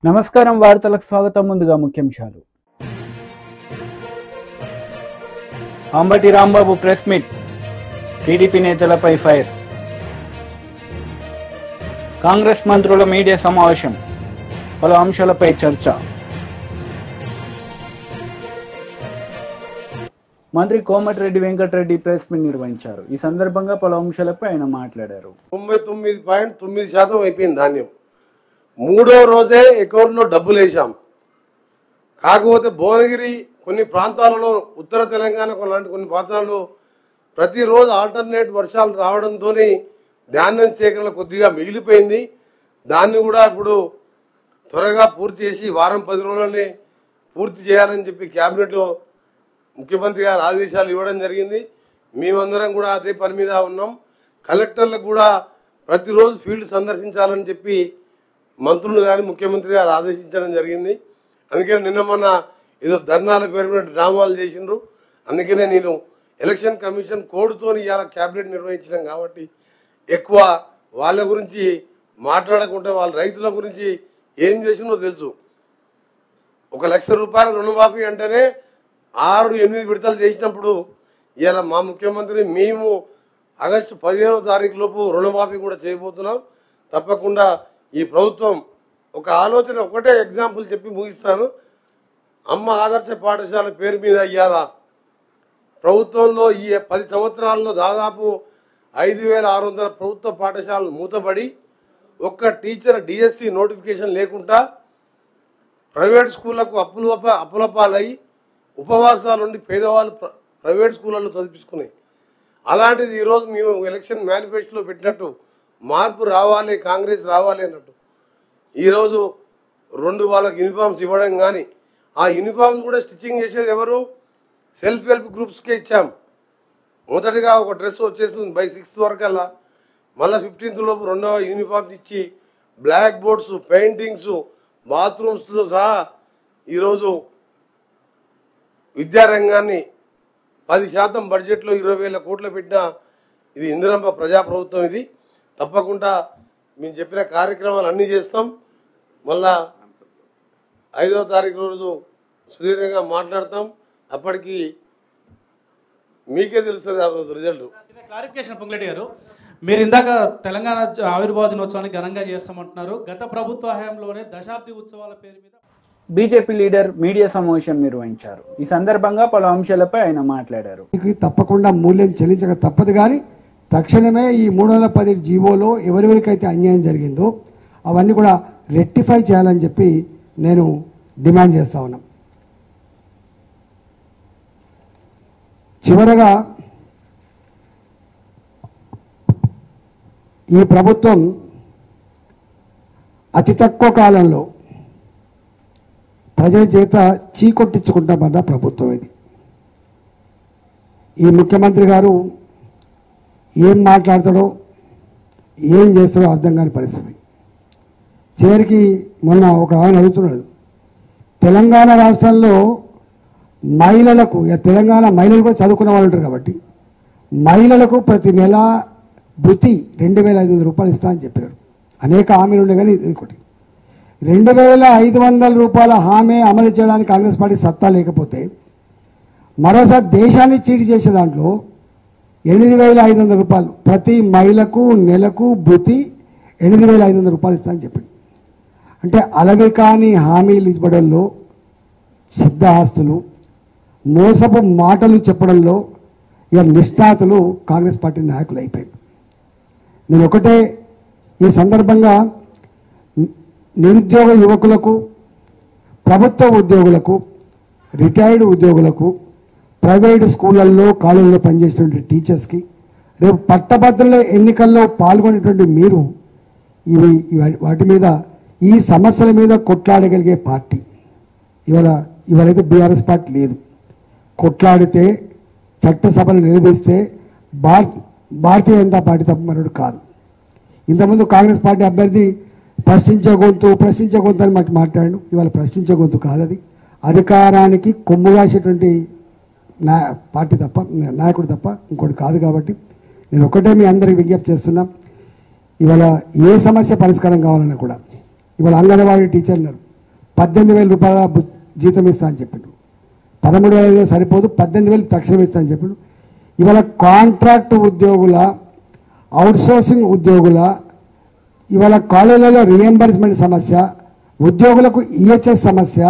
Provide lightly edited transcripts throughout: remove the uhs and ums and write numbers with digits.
నమస్కారం వార్తలకు స్వాగతం. ముందుగా ముఖ్యాంశాలు. Ambati Rambabu press meet, TDP నేతలపై ఫైర్. కాంగ్రెస్ మంత్రుల మీడియా సమావేశం, పలు అంశాలపై చర్చ. మంత్రి కోమటిరెడ్డి వెంకటరెడ్డి ప్రెస్ మీట్ నిర్వహించారు. ఈ సందర్భంగా పలు అంశాలపై ఆయన మాట్లాడారు. 99.9% అయిపోయింది ధాన్యం. మూడో రోజే అకౌంట్లో డబ్బులు వేసాం. కాకపోతే భువనగిరి కొన్ని ప్రాంతాలలో, ఉత్తర తెలంగాణ కొన్ని ప్రాంతాల్లో ప్రతిరోజు ఆల్టర్నేట్ వర్షాలు రావడంతో ధాన్యం సేకరణ కొద్దిగా మిగిలిపోయింది. దాన్ని కూడా ఇప్పుడు త్వరగా పూర్తి చేసి వారం 10 రోజులనే పూర్తి చేయాలని చెప్పి క్యాబినెట్లో ముఖ్యమంత్రి గారు ఆదేశాలు ఇవ్వడం జరిగింది. మేమందరం కూడా అదే పని మీద ఉన్నాం. కలెక్టర్లకు కూడా ప్రతిరోజు ఫీల్డ్ సందర్శించాలని చెప్పి మంత్రులు కానీ ముఖ్యమంత్రి గారు ఆదేశించడం జరిగింది. అందుకని నిన్న మొన్న ఏదో ధర్నాల పేరు మీద డ్రామాలు చేసిండ్రు. అందుకనే నేను ఎలక్షన్ కమిషన్ కోడ్తో ఇవాళ క్యాబినెట్ నిర్వహించడం కాబట్టి ఎక్కువ వాళ్ళ గురించి మాట్లాడకుండా వాళ్ళ రైతుల గురించి ఏం చేసిందో తెలుసు. 1 లక్ష రూపాయల రుణమాఫీ అంటేనే 6-8 విడతలు చేసినప్పుడు ఇవాళ మా ముఖ్యమంత్రి మేము ఆగస్టు 15వ తారీఖు లోపు రుణమాఫీ కూడా చేయబోతున్నాం. తప్పకుండా ఈ ప్రభుత్వం ఒక ఆలోచన, ఒకటే ఎగ్జాంపుల్ చెప్పి ముగిస్తాను. అమ్మ ఆదర్శ పాఠశాల పేరు మీద ఇవాళ ప్రభుత్వంలో ఈ 10 సంవత్సరాల్లో దాదాపు 5,600 ప్రభుత్వ పాఠశాలలు మూతబడి ఒక్క టీచర్ డిఎస్సి నోటిఫికేషన్ లేకుండా ప్రైవేట్ స్కూళ్లకు అప్పులపాలై ఉపవాసాలు ఉండి పేదవాళ్ళు ప్రైవేట్ స్కూళ్ళల్లో చదివించుకున్నాయి. అలాంటిది ఈరోజు మేము ఎలక్షన్ మేనిఫెస్టోలో పెట్టినట్టు మార్పు రావాలి, కాంగ్రెస్ రావాలి అన్నట్టు ఈరోజు 2 వాళ్ళకి యూనిఫామ్స్ ఇవ్వడం, కానీ ఆ యూనిఫామ్స్ కూడా స్టిచ్చింగ్ చేసేది ఎవరు? సెల్ఫ్ హెల్ప్ గ్రూప్స్కే ఇచ్చాం. మొదటిగా ఒక డ్రెస్ వచ్చేస్తుంది బై 6th వరకల్లా, మళ్ళీ 15th లోపు 2వ యూనిఫామ్స్ ఇచ్చి బ్లాక్ బోర్డ్స్, పెయింటింగ్స్, బాత్రూమ్స్తో సహా ఈరోజు విద్యారంగాన్ని 10% బడ్జెట్లో 20,000 కోట్లు పెట్టిన ఇది ఇందిరమ్మ ప్రజాప్రభుత్వం. ఇది తప్పకుండా మేము చెప్పిన కార్యక్రమాలు అన్నీ చేస్తాం. మళ్ళా 5వ తారీఖు రోజు సుదీర్ఘంగా మాట్లాడతాం. అప్పటికి మీకే తెలుస్తుంది ఆ రోజు రిజల్ట్. క్లారిఫికేషన్ పొంగులేటి గారు, మీరు ఇందాక తెలంగాణ ఆవిర్భావ దినోత్సవాన్ని ఘనంగా చేస్తామంటున్నారు. గత ప్రభుత్వ హయాంలోనే దశాబ్ది ఉత్సవాల పేరు మీద బీజేపీ లీడర్ మీడియా సమావేశం నిర్వహించారు. ఈ సందర్భంగా పలు అంశాలపై ఆయన మాట్లాడారు. తప్పకుండా మూల్యం చెల్లించక తప్పదు, కానీ తక్షణమే ఈ 310 జీవోలో ఎవరెవరికైతే అన్యాయం జరిగిందో అవన్నీ కూడా రెక్టిఫై చేయాలని చెప్పి నేను డిమాండ్ చేస్తా ఉన్నా. చివరగా ఈ ప్రభుత్వం అతి తక్కువ కాలంలో ప్రజల చేత చీకొట్టించుకుంటామన్న ప్రభుత్వం ఇది. ఈ ముఖ్యమంత్రి గారు ఏం మాట్లాడతాడో ఏం చేస్తాడో అర్థం కాని పరిస్థితి. చివరికి మొన్న ఒక ఆయన అడుగుతున్నాడు, తెలంగాణ రాష్ట్రంలో మహిళలకు, తెలంగాణ మహిళలు కూడా చదువుకున్న వాళ్ళు ఉంటారు కాబట్టి మహిళలకు ప్రతి నెల భృతి 2,500 రూపాయలు ఇస్తా అని చెప్పారు. అనేక హామీలు ఉండే కానీ ఇంకోటి 2,500 రూపాయల హామీ అమలు చేయడానికి కాంగ్రెస్ పార్టీ సత్తా లేకపోతే మరోసారి దేశాన్ని చీటి చేసే దాంట్లో 8,500 రూపాయలు ప్రతి మహిళకు నెలకు భృతి 8,500 రూపాయలు ఇస్తా అని చెప్పింది. అంటే అలవి కాని హామీలు ఇవ్వడంలో, సిద్ధహస్తులు, మోసపు మాటలు చెప్పడంలో ఇక నిష్ణాతులు కాంగ్రెస్ పార్టీ నాయకులు అయిపోయింది. నేను ఒకటే ఈ సందర్భంగా నిరుద్యోగ యువకులకు, ప్రభుత్వ ఉద్యోగులకు, రిటైర్డ్ ఉద్యోగులకు, ప్రైవేట్ స్కూళ్ళల్లో కాలేజీలో పనిచేసినటువంటి టీచర్స్కి, రేపు పట్టభద్రుల ఎన్నికల్లో పాల్గొనేటువంటి మీరు వాటి మీద, ఈ సమస్యల మీద కొట్లాడగలిగే పార్టీ ఇవాళైతే బీఆర్ఎస్ పార్టీ లేదు. కొట్లాడితే, చట్టసభలు నిలదీస్తే భారతీయ జనతా పార్టీ తప్ప మరొకటి కాదు. ఇంతకుముందు కాంగ్రెస్ పార్టీ అభ్యర్థి ప్రశ్నించే గొంతు అని మాట్లాడాడు. ఇవాళ ప్రశ్నించే గొంతు కాదు, అది అధికారానికి కొమ్ము కాసేటువంటి పార్టీ తప్ప, నాయకుడు తప్ప ఇంకోటి కాదు. కాబట్టి నేను ఒకటే మీ అందరికి విజ్ఞప్తి చేస్తున్నా, ఇవాళ ఏ సమస్య పరిష్కారం కావాలన్నా కూడా ఇవాళ అంగన్వాడీ టీచర్లు 18,000 రూపాయల జీతం ఇస్తా అని చెప్పిండు. 13,000 సరిపోదు, 18,000 తక్షణం ఇస్తా అని చెప్పిండు. ఇవాళ కాంట్రాక్ట్ ఉద్యోగుల, అవుట్సోర్సింగ్ ఉద్యోగుల, ఇవాళ కాలేజీలలో రీఎంబర్స్మెంట్ సమస్య, ఉద్యోగులకు ఈహెచ్ఎస్ సమస్య,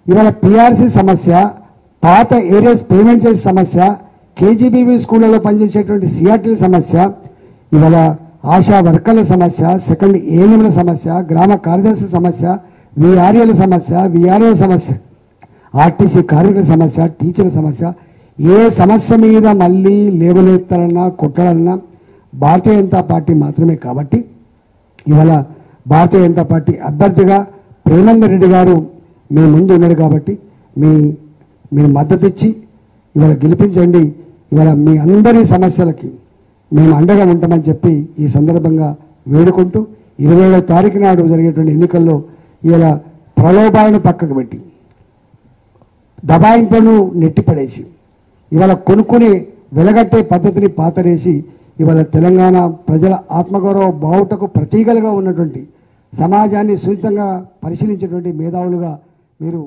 ఇవాళ పిఆర్సీ సమస్య, పాత ఏరియాస్ పేమెంట్ చేసే సమస్య, కేజీబీవీ స్కూళ్ళలో పనిచేసేటువంటి సిఆర్టీల సమస్య, ఇవాళ ఆశా వర్కర్ల సమస్య, సెకండ్ ఏఎన్ఎంల సమస్య, గ్రామ కార్యదర్శి సమస్య, విఆర్ఏల సమస్య, విఆర్ఓ సమస్య, ఆర్టీసీ కార్మికుల సమస్య, టీచర్ల సమస్య, ఏ సమస్య మీద మళ్ళీ లేవనెత్తాలన్నా కొట్టాలన్నా భారతీయ జనతా పార్టీ మాత్రమే. కాబట్టి ఇవాళ భారతీయ జనతా పార్టీ అభ్యర్థిగా ప్రేమేందర్ రెడ్డి గారు మీ ముందు ఉన్నాడు. కాబట్టి మీరు మద్దతు ఇచ్చి ఇవాళ గెలిపించండి. ఇవాళ మీ అందరి సమస్యలకి మేము అండగా ఉంటామని చెప్పి ఈ సందర్భంగా వేడుకుంటూ 27వ తారీఖు నాడు జరిగేటువంటి ఎన్నికల్లో ఇవాళ ప్రలోభాలను పక్కకు పెట్టి, దబాయింపులను నెట్టిపడేసి, ఇవాళ కొనుక్కుని వెలగట్టే పద్ధతిని పాతరేసి, ఇవాళ తెలంగాణ ప్రజల ఆత్మగౌరవ బావుటకు ప్రతీకలుగా ఉన్నటువంటి, సమాజాన్ని సున్నితంగా పరిశీలించేటువంటి మేధావులుగా మీరు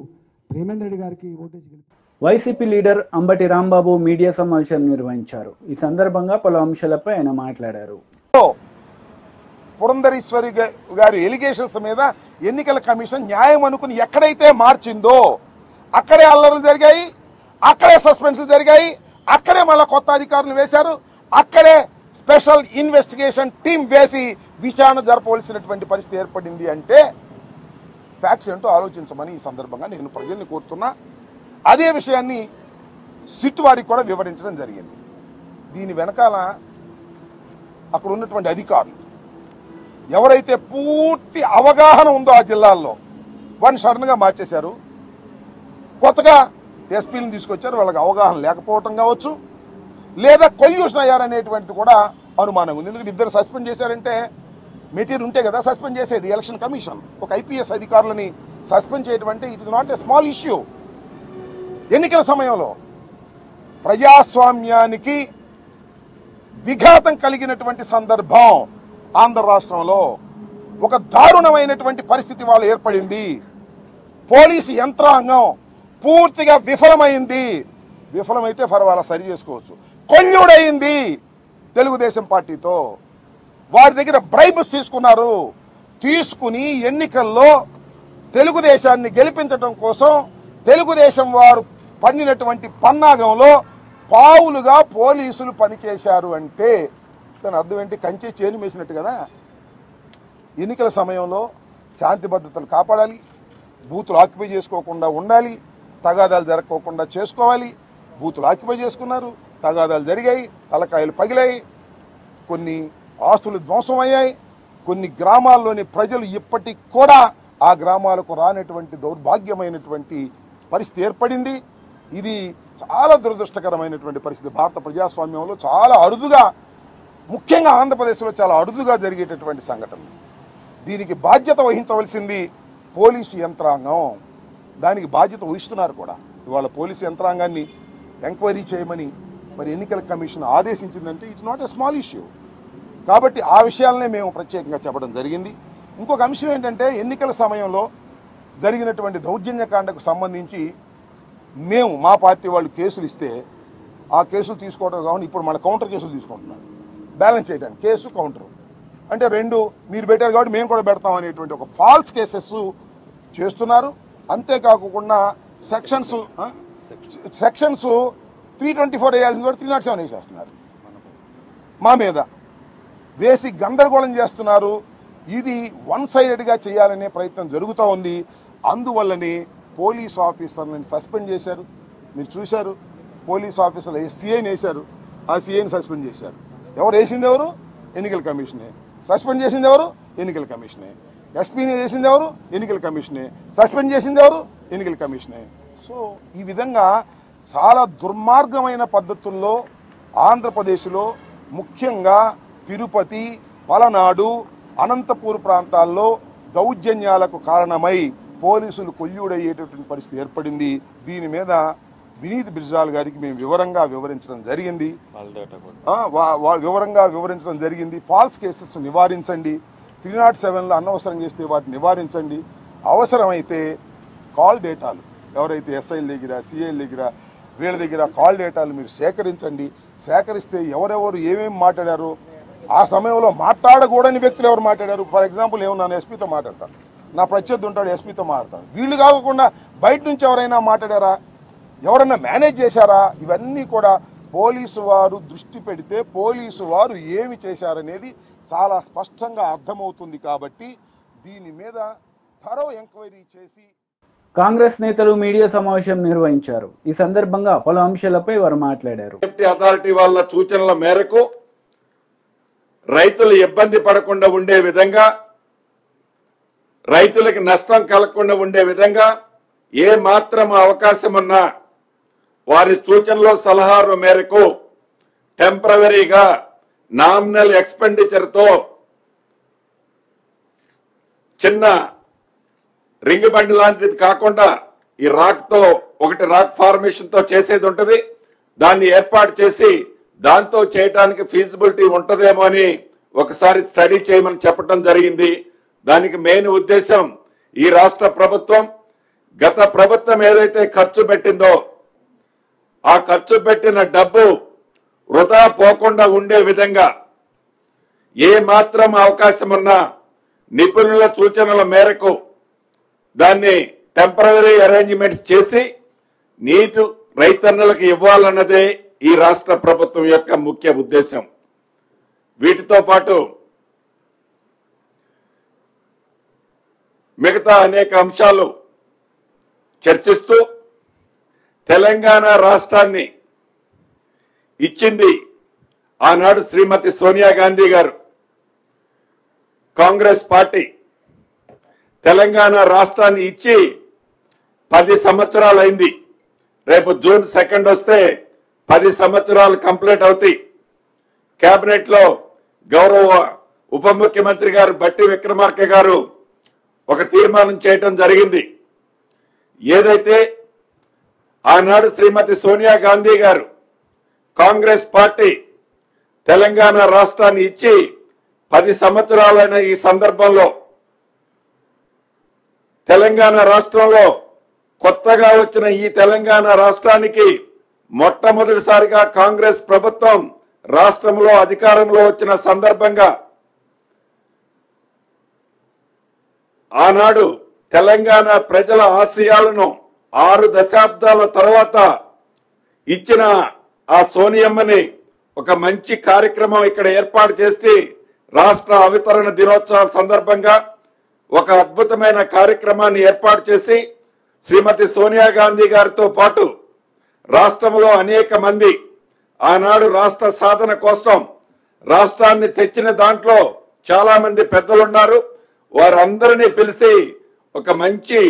ప్రేమేందర్ రెడ్డి గారికి ఓటేసి గెలిపారు. YCP leader Ambati Rambabu media సమావేశం నిర్వహించారు. ఈ సందర్భంగా పలు అంశాలపై ఆయన మాట్లాడారు. పురంధరేశ్వరి గారి ఎలిగేషన్స్ మీద ఎన్నికల కమిషన్ న్యాయం అనుకుని ఎక్కడైతే మార్చిందో అక్కడే అల్లర్లు జరిగాయి, అక్కడే సస్పెన్షన్లు జరిగాయి, అక్కడే మళ్ళీ కొత్త అధికారులు వేశారు, అక్కడే స్పెషల్ ఇన్వెస్టిగేషన్ టీం వేసి విచారణ జరపవలసినటువంటి పరిస్థితి ఏర్పడింది. అంటే ఫ్యాక్ట్స్ ఏంటో ఆలోచించమని ఈ సందర్భంగా నేను ప్రజల్ని కోరుతున్నా. అదే విషయాన్ని సిట్ వారికి కూడా వివరించడం జరిగింది. దీని వెనకాల అక్కడ ఉన్నటువంటి అధికారులు ఎవరైతే పూర్తి అవగాహన ఉందో ఆ జిల్లాల్లో వారిని సడన్గా మార్చేశారు. కొత్తగా ఎస్పీలను తీసుకొచ్చారు. వాళ్ళకి అవగాహన లేకపోవటం కావచ్చు, లేదా కొల్యూషన్ అయ్యారనేటువంటిది కూడా అనుమానం ఉంది. ఎందుకంటే ఇద్దరు సస్పెండ్ చేశారంటే మెటీరియల్ ఉంటే కదా సస్పెండ్ చేసేది ఎలక్షన్ కమిషన్. ఒక ఐపీఎస్ అధికారులని సస్పెండ్ చేయడం అంటే it is not a small issue. ఎన్నికల సమయంలో ప్రజాస్వామ్యానికి విఘాతం కలిగినటువంటి సందర్భం ఆంధ్ర రాష్ట్రంలో ఒక దారుణమైనటువంటి పరిస్థితి వాళ్ళు ఏర్పడింది. పోలీసు యంత్రాంగం పూర్తిగా విఫలమైంది. విఫలమైతే పర్వాలా సరి చేసుకోవచ్చు. కొల్యూడయింది తెలుగుదేశం పార్టీతో. వారి దగ్గర బ్రైబ్స్ తీసుకున్నారు. తీసుకుని ఎన్నికల్లో తెలుగుదేశాన్ని గెలిపించడం కోసం తెలుగుదేశం వారు పన్నినటువంటి పన్నాగంలో పావులుగా పోలీసులు పనిచేశారు. అంటే దాని అర్థం ఏంటి? కంచె చేను వేసినట్టు కదా. ఎన్నికల సమయంలో శాంతి భద్రతలు కాపాడాలి, బూతులు ఆక్యుపై చేసుకోకుండా ఉండాలి, తగాదాలు జరగకోకుండా చేసుకోవాలి. బూతులు ఆక్యుపై చేసుకున్నారు, తగాదాలు జరిగాయి, తలకాయలు పగిలాయి, కొన్ని ఆస్తులు ధ్వంసం అయ్యాయి. కొన్ని గ్రామాల్లోని ప్రజలు ఇప్పటికి కూడా ఆ గ్రామాలకు రానటువంటి దౌర్భాగ్యమైనటువంటి పరిస్థితి ఏర్పడింది. ఇది చాలా దురదృష్టకరమైనటువంటి పరిస్థితి. భారత ప్రజాస్వామ్యంలో చాలా అరుదుగా, ముఖ్యంగా ఆంధ్రప్రదేశ్లో చాలా అరుదుగా జరిగేటటువంటి సంఘటన. దీనికి బాధ్యత వహించవలసింది పోలీసు యంత్రాంగం. దానికి బాధ్యత వహిస్తున్నారు కూడా. ఇవాళ పోలీసు యంత్రాంగాన్ని ఎంక్వైరీ చేయమని మరి ఎన్నికల కమిషన్ ఆదేశించిందంటే it's not a small issue. కాబట్టి ఆ విషయాలనే మేము ప్రత్యేకంగా చెప్పడం జరిగింది. ఇంకొక అంశం ఏంటంటే ఎన్నికల సమయంలో జరిగినటువంటి దౌర్జన్యకాండకు సంబంధించి మేము మా పార్టీ వాళ్ళు కేసులు ఇస్తే ఆ కేసులు తీసుకోవడం కావాలి. ఇప్పుడు మన కౌంటర్ కేసులు తీసుకుంటున్నారు బ్యాలెన్స్ చేయడానికి. కేసు కౌంటర్ అంటే రెండు మీరు పెట్టారు కాబట్టి మేము కూడా పెడతాం అనేటువంటి ఒక ఫాల్స్ కేసెస్ చేస్తున్నారు. అంతేకాకుండా సెక్షన్స్ 324 వేయాల్సింది కూడా 307 వేసేస్తున్నారు. మా మీద వేసి గందరగోళం చేస్తున్నారు. ఇది వన్ సైడెడ్గా చేయాలనే ప్రయత్నం జరుగుతూ ఉంది. అందువల్లనే పోలీస్ ఆఫీసర్లను సస్పెండ్ చేశారు. మీరు చూశారు, పోలీస్ ఆఫీసర్లు సీఐని వేశారు, ఆ సీఐని సస్పెండ్ చేశారు. ఎవరు వేసింది? ఎవరు? ఎన్నికల కమిషనే. సస్పెండ్ చేసింది ఎవరు? ఎన్నికల కమిషనే. ఎస్పీని చేసింది ఎవరు? ఎన్నికల కమిషనే. సస్పెండ్ చేసింది ఎవరు? ఎన్నికల కమిషనే. సో ఈ విధంగా చాలా దుర్మార్గమైన పద్ధతుల్లో ఆంధ్రప్రదేశ్లో, ముఖ్యంగా తిరుపతి, పలనాడు, అనంతపూర్ ప్రాంతాల్లో దౌర్జన్యాలకు కారణమై పోలీసులు కొల్యూడయ్యేటటువంటి పరిస్థితి ఏర్పడింది. దీని మీద వినీత్ బిర్జాల్ గారికి మేము వివరించడం జరిగింది. ఫాల్స్ కేసెస్ నివారించండి, 307లో అనవసరం చేస్తే వాటిని నివారించండి. అవసరమైతే కాల్ డేటాలు ఎవరైతే ఎస్ఐల దగ్గర సిఐల దగ్గర వీళ్ళ దగ్గర కాల్ డేటాలు మీరు సేకరించండి. సేకరిస్తే ఎవరెవరు ఏమేమి మాట్లాడారు, ఆ సమయంలో మాట్లాడకూడని వ్యక్తులు ఎవరు మాట్లాడారు. ఫర్ ఎగ్జాంపుల్ నేను ఎస్పీతో మాట్లాడతాను, నా ప్రత్యర్థి ఉంటాడు ఎస్పీతో మాట్లాడతాను. వీళ్ళు కాకుండా బయట నుంచి ఎవరైనా మాట్లాడారా, ఎవరైనా మేనేజ్ చేశారా, ఇవన్నీ కూడా పోలీసు వారు దృష్టి పెడితే పోలీసు వారు ఏమి చేశారనేది చాలా స్పష్టంగా అర్థమవుతుంది. కాబట్టి దీని మీద థరో ఎంక్వైరీ చేసి కాంగ్రెస్ నేతలు మీడియా సమావేశం నిర్వహించారు. ఈ సందర్భంగా పలు అంశాలపై వారు మాట్లాడారు. సేఫ్టీ అథారిటీ వాళ్ళ సూచనల మేరకు రైతులు ఇబ్బంది పడకుండా ఉండే విధంగా, రైతులకు నష్టం కలగకుండా ఉండే విధంగా ఏ మాత్రం అవకాశం ఉన్నా వారి సూచనలు సలహాల మేరకు టెంపరవరీగా నామినల్ ఎక్స్పెండిచర్తో చిన్న రింగ్ బండి లాంటిది కాకుండా ఈ రాక్తో ఒకటి రాక్ ఫార్మేషన్తో చేసేది ఉంటుంది. దాన్ని ఏర్పాటు చేసి దాంతో చేయడానికి ఫీజిబిలిటీ ఉంటుందేమో అని ఒకసారి స్టడీ చేయమని చెప్పడం జరిగింది. దానికి మెయిన్ ఉద్దేశం ఈ రాష్ట్ర ప్రభుత్వం గత ప్రభుత్వం ఏదైతే ఖర్చు పెట్టిందో ఆ ఖర్చు పెట్టిన డబ్బు వృధా పోకుండా ఉండే విధంగా ఏ మాత్రం అవకాశం ఉన్నా నిపుణుల సూచనల మేరకు దాన్ని టెంపరరీ అరేంజ్మెంట్స్ చేసి నీటి రైతన్నలకు ఇవ్వాలన్నదే ఈ రాష్ట్ర ప్రభుత్వం యొక్క ముఖ్య ఉద్దేశం. వీటితో పాటు మిగతా అనేక అంశాలు చర్చిస్తూ తెలంగాణ రాష్ట్రాన్ని ఇచ్చింది ఆనాడు శ్రీమతి సోనియా గాంధీ గారు. కాంగ్రెస్ పార్టీ తెలంగాణ రాష్ట్రాన్ని ఇచ్చి 10 సంవత్సరాలు అయింది. రేపు జూన్ 2 వస్తే 10 సంవత్సరాలు కంప్లీట్ అవుతాయి. కేబినెట్ లో గౌరవ ఉప ముఖ్యమంత్రి గారు బట్టి విక్రమార్క గారు ఒక తీర్మానం చేయటం జరిగింది. ఏదైతే ఆనాడు శ్రీమతి సోనియా గాంధీ గారు కాంగ్రెస్ పార్టీ తెలంగాణ రాష్ట్రాన్ని ఇచ్చి 10 సంవత్సరాలైన ఈ సందర్భంలో తెలంగాణ రాష్ట్రంలో కొత్తగా వచ్చిన ఈ తెలంగాణ రాష్ట్రానికి మొట్టమొదటిసారిగా కాంగ్రెస్ ప్రభుత్వం రాష్ట్రంలో అధికారంలో వచ్చిన సందర్భంగా ఆనాడు తెలంగాణ ప్రజల ఆశయాలను 6 దశాబ్దాల తర్వాత ఇచ్చిన ఆ సోనియమ్మని ఒక మంచి కార్యక్రమం ఇక్కడ ఏర్పాటు చేసి రాష్ట్ర అవతరణ దినోత్సవం సందర్భంగా ఒక అద్భుతమైన కార్యక్రమాన్ని ఏర్పాటు చేసి శ్రీమతి సోనియా గాంధీ గారితో పాటు రాష్ట్రంలో అనేక మంది ఆనాడు రాష్ట్ర సాధన కోసం రాష్ట్రాన్ని తెచ్చిన దాంట్లో చాలా మంది పెద్దలున్నారు. వారందరినీ పిలిచి ఒక మంచి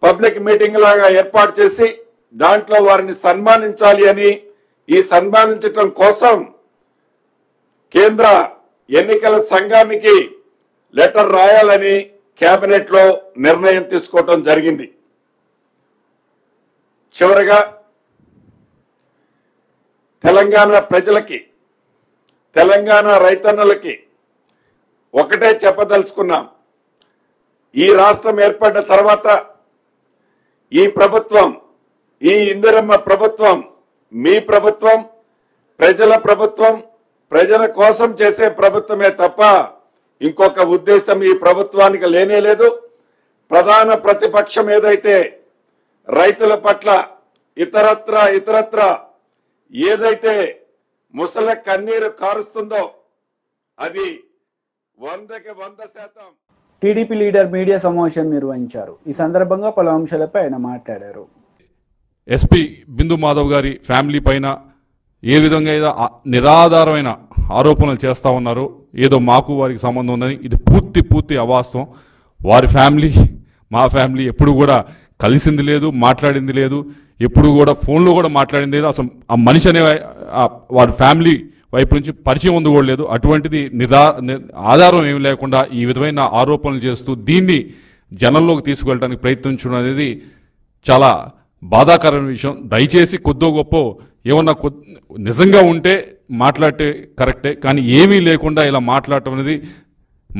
పబ్లిక్ మీటింగ్ లాగా ఏర్పాటు చేసి దాంట్లో వారిని సన్మానించాలి అని, ఈ సన్మానించడం కోసం కేంద్ర ఎన్నికల సంఘానికి లెటర్ రాయాలని కేబినెట్ లో నిర్ణయం తీసుకోవటం జరిగింది. చివరగా తెలంగాణ ప్రజలకి, తెలంగాణ రైతన్నలకి ఒకటే చెప్పదలుచుకున్నాం. ఈ రాష్ట్రం ఏర్పడిన తర్వాత ఈ ప్రభుత్వం, ఈ ఇందిరమ్మ ప్రభుత్వం మీ ప్రభుత్వం, ప్రజల ప్రభుత్వం, ప్రజల కోసం చేసే ప్రభుత్వమే తప్ప ఇంకొక ఉద్దేశం ఈ ప్రభుత్వానికి లేనే లేదు. ప్రధాన ప్రతిపక్షం ఏదైతే రైతుల పట్ల ఇతరత్ర ఏదైతే ముసల కన్నీరు కారుస్తుందో అది 100కి 100%. టీడీపీ లీడర్ మీడియా సమావేశం నిర్వహించారు. ఈ సందర్భంగా పలు అంశాలపై ఆయన మాట్లాడారు. ఎస్పీ బిందు మాధవ్ గారి ఫ్యామిలీ పైన ఏ విధంగా ఏదో నిరాధారమైన ఆరోపణలు చేస్తూ ఉన్నారో, ఏదో మాకు వారికి సంబంధం ఉందని, ఇది పూర్తి అవాస్తవం. వారి ఫ్యామిలీ మా ఫ్యామిలీ ఎప్పుడు కూడా కలిసింది లేదు, మాట్లాడింది లేదు, ఎప్పుడు కూడా ఫోన్లో కూడా మాట్లాడింది లేదు. అసలు ఆ మనిషి అనే వారి ఫ్యామిలీ వైపు నుంచి పరిచయం ఉంది కూడా లేదు. అటువంటిది ఆధారం ఏమి లేకుండా ఈ విధమైన ఆరోపణలు చేస్తూ దీన్ని జనంలోకి తీసుకువెళ్ళడానికి ప్రయత్నించడం అనేది చాలా బాధాకరమైన విషయం. దయచేసి కొద్దో గొప్ప ఏమన్నా నిజంగా ఉంటే మాట్లాడితే కరెక్టే, కానీ ఏమీ లేకుండా ఇలా మాట్లాడటం అనేది,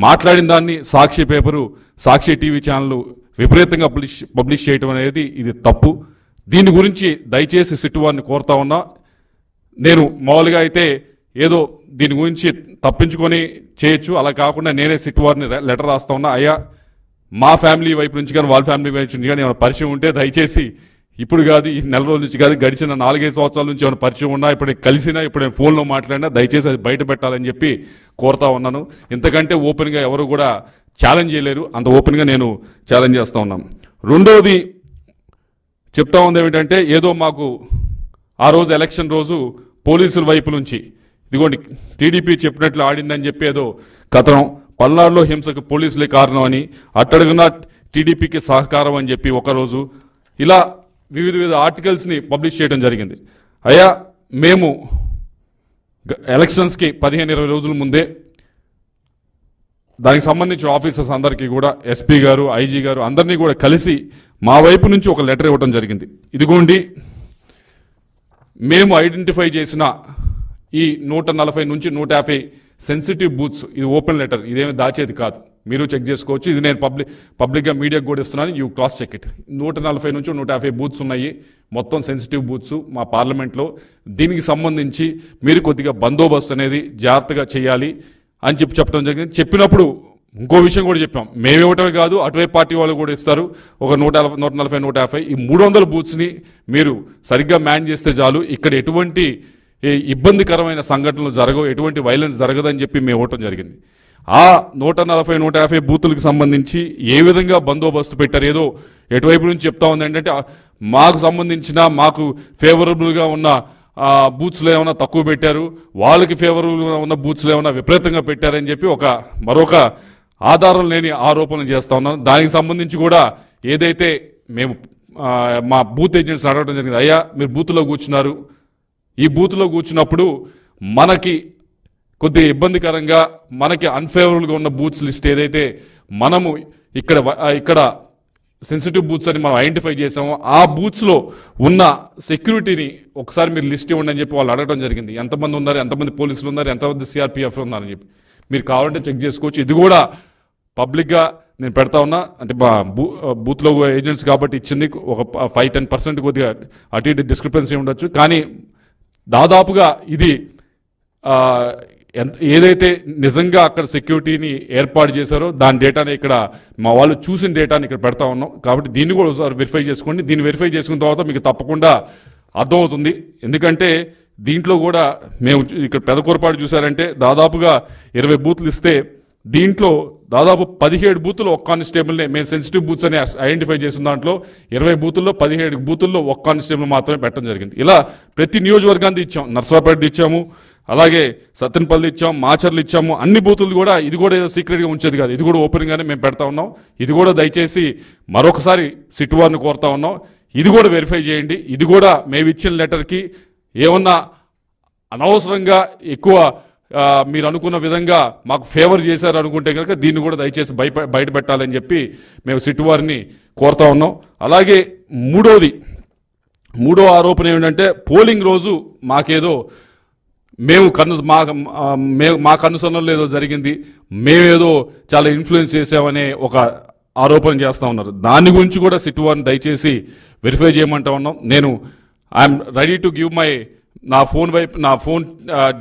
మాట్లాడిన దాన్ని సాక్షి పేపరు, సాక్షి టీవీ ఛానల్ విపరీతంగా పబ్లిష్ చేయడం అనేది ఇది తప్పు. దీని గురించి దయచేసి సిట్ వారిని కోరుతా ఉన్నా. నేను మామూలుగా అయితే ఏదో దీని గురించి తప్పించుకొని చేయొచ్చు, అలా కాకుండా నేనే సిట్ వారిని లెటర్ రాస్తా ఉన్నా. అయ్యా, మా ఫ్యామిలీ వైపు నుంచి కానీ వాళ్ళ ఫ్యామిలీ వైపు నుంచి కానీ ఏమైనా పరిచయం ఉంటే దయచేసి ఇప్పుడు కాదు, ఈ నెల రోజుల నుంచి కాదు, గడిచిన 4-5 సంవత్సరాల నుంచి ఏమైనా పరిచయం ఉన్నా, ఇప్పుడు నేను కలిసినా, ఇప్పుడు నేను ఫోన్లో మాట్లాడినా దయచేసి అది బయట పెట్టాలని చెప్పి కోరుతా ఉన్నాను. ఇంతకంటే ఓపెన్గా ఎవరు కూడా ఛాలెంజ్ చేయలేరు, అంత ఓపెన్గా నేను ఛాలెంజ్ చేస్తూ ఉన్నాను. రెండోది చెప్తా ఉంది ఏమిటంటే, ఏదో మాకు ఆ రోజు ఎలక్షన్ రోజు పోలీసుల వైపు నుంచి ఇదిగోండి టీడీపీ చెప్పినట్లు ఆడిందని చెప్పి ఏదో కథనం, పల్నాడులో హింసకు పోలీసులే కారణం అని, అట్టడుగున టీడీపీకి సహకారం అని చెప్పి ఒకరోజు ఇలా వివిధ ఆర్టికల్స్ని పబ్లిష్ చేయడం జరిగింది. అయ్యా, మేము ఎలక్షన్స్కి 15-20 రోజుల ముందే దానికి సంబంధించిన ఆఫీసర్స్ అందరికీ కూడా ఎస్పీ గారు, ఐజీ గారు అందరినీ కూడా కలిసి మా వైపు నుంచి ఒక లెటర్ ఇవ్వడం జరిగింది. ఇదిగోండి మేము ఐడెంటిఫై చేసిన ఈ 140 నుంచి 150 సెన్సిటివ్ బూత్స్, ఇది ఓపెన్ లెటర్, ఇదేమి దాచేది కాదు, మీరు చెక్ చేసుకోవచ్చు. ఇది నేను పబ్లిక్గా మీడియాకు కూడా ఇస్తున్నాను, యూ క్రాస్ చెక్ ఇట్. 140 నుంచి 150 బూత్స్ ఉన్నాయి, మొత్తం సెన్సిటివ్ బూత్స్ మా పార్లమెంట్లో. దీనికి సంబంధించి మీరు కొద్దిగా బందోబస్తు అనేది జాగ్రత్తగా చేయాలి అని చెప్పడం జరిగింది. చెప్పినప్పుడు ఇంకో విషయం కూడా చెప్పాం, మేము ఇవ్వటమే కాదు, అటువైపు పార్టీ వాళ్ళు కూడా ఇస్తారు. ఒక 140, 150 ఈ 300 బూత్స్ని మీరు సరిగ్గా మ్యాన్ చేస్తే చాలు, ఇక్కడ ఎటువంటి ఇబ్బందికరమైన సంఘటనలు జరగవు, ఎటువంటి వైలెన్స్ జరగదని చెప్పి మేము ఇవ్వటం జరిగింది. ఆ 140, 150 బూతులకు సంబంధించి ఏ విధంగా బందోబస్తు పెట్టారు, ఏదో ఎటువైపు నుంచి చెప్తా ఉంది ఏంటంటే మాకు సంబంధించిన మాకు ఫేవరబుల్గా ఉన్న బూత్స్లో ఏమైనా తక్కువ పెట్టారు, వాళ్ళకి ఫేవరబుల్గా ఉన్న బూత్స్లో ఏమైనా విపరీతంగా పెట్టారని చెప్పి మరొక ఆధారం లేని ఆరోపణలు చేస్తూ ఉన్నాను. దానికి సంబంధించి కూడా ఏదైతే మేము మా బూత్ ఏజెంట్స్ అడగడం జరిగింది, అయ్యా మీరు బూత్లో కూర్చున్నారు, ఈ బూత్లో కూర్చున్నప్పుడు మనకి కొద్దిగా ఇబ్బందికరంగా మనకి అన్ఫేవరబుల్గా ఉన్న బూత్స్ లిస్ట్ ఏదైతే మనము ఇక్కడ సెన్సిటివ్ బూత్స్ అని మనం ఐడెంటిఫై చేసామో ఆ బూత్స్లో ఉన్న సెక్యూరిటీని ఒకసారి మీరు లిస్ట్ ఇవ్వండి అని చెప్పి వాళ్ళు అడగడం జరిగింది. ఎంతమంది ఉన్నారు, ఎంతమంది పోలీసులు ఉన్నారు, ఎంతమంది సిఆర్పిఎఫ్ ఉన్నారని చెప్పి మీరు కావాలంటే చెక్ చేసుకోవచ్చు. ఇది కూడా పబ్లిక్గా నేను పెడతా ఉన్నా. అంటే బూత్లో ఏజెంట్స్ కాబట్టి ఇచ్చింది ఒక 5-10% కొద్దిగా అటు ఇటు డిస్క్రిపెన్సీ ఉండొచ్చు, కానీ దాదాపుగా ఇది ఏదైతే నిజంగా అక్కడ సెక్యూరిటీని ఏర్పాటు చేశారో దాని డేటాని ఇక్కడ మా వాళ్ళు చూసిన డేటాని ఇక్కడ పెడతా ఉన్నాం. కాబట్టి దీన్ని కూడా ఒకసారి వెరిఫై చేసుకోండి. దీన్ని వెరిఫై చేసుకున్న తర్వాత మీకు తప్పకుండా అర్థమవుతుంది. ఎందుకంటే దీంట్లో కూడా మేము ఇక్కడ పెదకూరపాటు చూసారంటే దాదాపుగా 20 బూత్లు ఇస్తే దీంట్లో దాదాపు 17 బూతులు ఒక్క కానిస్టేబుల్నే మేము సెన్సిటివ్ బూత్స్ అని ఐడెంటిఫై చేసిన దాంట్లో 20 బూతుల్లో 17 బూతుల్లో ఒక్క కానిస్టేబుల్ మాత్రమే పెట్టడం జరిగింది. ఇలా ప్రతి నియోజకవర్గాన్ని ఇచ్చాం, నర్సరావుపేట ఇచ్చాము, అలాగే సత్తెనపల్లి ఇచ్చాం, మాచర్లు ఇచ్చాము. అన్ని బూతులు కూడా ఇది కూడా ఏదో సీక్రెట్గా ఉంచేది కాదు, ఇది కూడా ఓపెన్గానే మేము పెడతా ఉన్నాం. ఇది కూడా దయచేసి మరొకసారి సిట్ వారిని కోరుతా ఉన్నాం, ఇది కూడా వెరిఫై చేయండి. ఇది కూడా మేము ఇచ్చిన లెటర్కి ఏమన్నా అనవసరంగా ఎక్కువ మీరు అనుకున్న విధంగా మాకు ఫేవర్ చేశారు అనుకుంటే కనుక దీన్ని కూడా దయచేసి బయట పెట్టాలని చెప్పి మేము సిట్ వారిని కోరుతా ఉన్నాం. అలాగే మూడో ఆరోపణ ఏమిటంటే పోలింగ్ రోజు మాకేదో మా కన్నుసన్నలు ఏదో జరిగింది, మేమేదో చాలా ఇన్ఫ్లుయెన్స్ చేసామనే ఒక ఆరోపణ చేస్తూ ఉన్నారు. దాని గురించి కూడా సిట్ వారిని దయచేసి వెరిఫై చేయమంటా ఉన్నాం. నేను ఐఎమ్ రెడీ టు గివ్ నా ఫోన్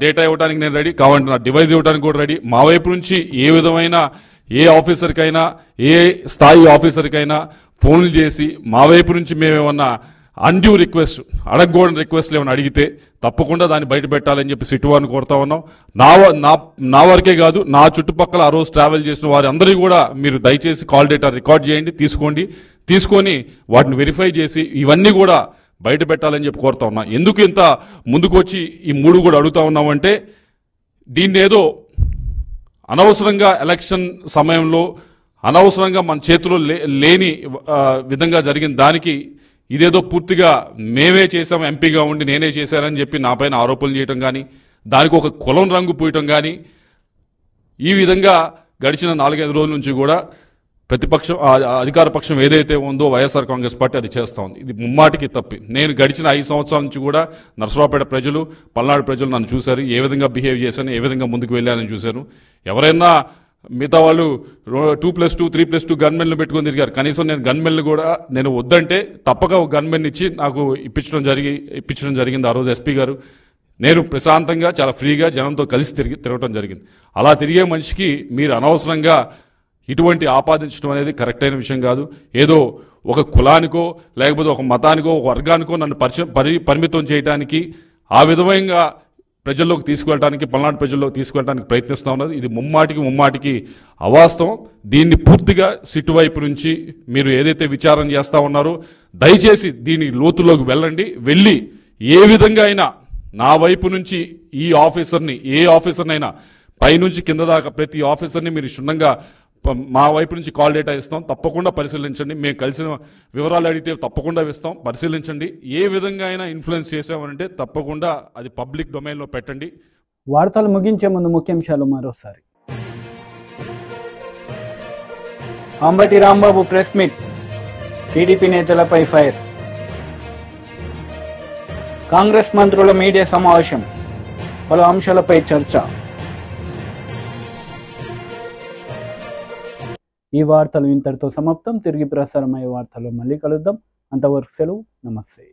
డేటా ఇవ్వడానికి నేను రెడీ, కావాలంటే నా డివైస్ ఇవ్వడానికి కూడా రెడీ. మా వైపు నుంచి ఏ విధమైన ఏ ఆఫీసర్కైనా ఏ స్థాయి ఆఫీసర్కైనా ఫోన్లు చేసి మా వైపు నుంచి మేమేమన్నా అన్డ్యూ రిక్వెస్ట్ అడగకూడని రిక్వెస్ట్లు ఏమైనా అడిగితే తప్పకుండా దాన్ని బయట పెట్టాలని చెప్పి సిట్ వారిని కోరుతా ఉన్నాం. నా వరకే కాదు, నా చుట్టుపక్కల ఆ రోజు ట్రావెల్ చేసిన వారి అందరికీ కూడా మీరు దయచేసి కాల్ డేటా రికార్డ్ చేయండి, తీసుకొని వాటిని వెరిఫై చేసి ఇవన్నీ కూడా బయట పెట్టాలని చెప్పి కోరుతా ఉన్నా. ఎందుకు ఇంత ముందుకు వచ్చి ఈ 3 కూడా అడుగుతా ఉన్నామంటే దీన్ని ఏదో అనవసరంగా ఎలక్షన్ సమయంలో అనవసరంగా మన చేతిలో లేని విధంగా జరిగిన దానికి ఇదేదో పూర్తిగా మేమే చేసాం, ఎంపీగా ఉండి నేనే చేశానని చెప్పి నా పైన ఆరోపణలు చేయటం కానీ దానికి ఒక కులం రంగు పూయటం కానీ ఈ విధంగా గడిచిన 4-5 రోజుల నుంచి కూడా ప్రతిపక్షం అధికార పక్షం ఏదైతే ఉందో వైఎస్ఆర్ కాంగ్రెస్ పార్టీ అది చేస్తూ ఉంది. ఇది ముమ్మాటికి తప్పి. నేను గడిచిన 5 సంవత్సరాల నుంచి కూడా నర్సరావుపేట ప్రజలు, పల్నాడు ప్రజలు నన్ను చూశారు, ఏ విధంగా బిహేవ్ చేశాను, ఏ విధంగా ముందుకు వెళ్ళానని చూశాను. ఎవరైనా మిగతా వాళ్ళు 2+2 3+2 గన్మెన్లు పెట్టుకొని తిరిగారు. కనీసం నేను గన్మెన్లు కూడా నేను వద్దంటే తప్పక ఒక గన్మెన్ ఇచ్చి నాకు ఇప్పించడం జరిగింది ఆ రోజు ఎస్పీ గారు. నేను ప్రశాంతంగా చాలా ఫ్రీగా జనంతో కలిసి తిరగటం జరిగింది. అలా తిరిగే మనిషికి మీరు అనవసరంగా ఇటువంటి ఆపాదించడం అనేది కరెక్ట్ అయిన విషయం కాదు. ఏదో ఒక కులానికో లేకపోతే ఒక మతానికో ఒక వర్గానికో నన్ను పరిమితం చేయడానికి ఆ విధంగా ప్రజల్లోకి తీసుకువెళ్ళడానికి పల్నాడు ప్రజల్లోకి తీసుకువెళ్ళడానికి ప్రయత్నిస్తూ ఉన్నది. ఇది ముమ్మాటికి అవాస్తవం. దీన్ని పూర్తిగా సిట్టు వైపు నుంచి మీరు ఏదైతే విచారణ చేస్తూ ఉన్నారో దయచేసి దీని లోతులోకి వెళ్ళి ఏ విధంగా అయినా నా వైపు నుంచి ఈ ఆఫీసర్ని ఏ ఆఫీసర్నైనా పైనుంచి కింద దాకా ప్రతి ఆఫీసర్ని మీరు క్షుణ్ణంగా మా వైపు నుంచి కాల్ డేటా ఇస్తాం. తప్పకుండా పరిశీలించండి. మేము కలిసిన వివరాలు అడిగితే తప్పకుండా ఇస్తాం. పరిశీలించండి. ఏ విధంగా అయినా ఇన్ఫ్లుయెన్స్ చేసామంటే తప్పకుండా అది పబ్లిక్ డొమైన్లో పెట్టండి. వార్తలు ముగించే ముందు ముఖ్యాంశాలు మరోసారి. Ambati Rambabu press meet, TDP నేతలపై ఫైర్. కాంగ్రెస్ మంత్రుల మీడియా సమావేశం, పలు అంశాలపై చర్చ. ఈ వార్తలు ఇంతటితో సమాప్తం. తిరిగి ప్రసారమయ్యే వార్తల్లో మళ్ళీ కలుద్దాం. అంతవరకు సెలవు. నమస్తే.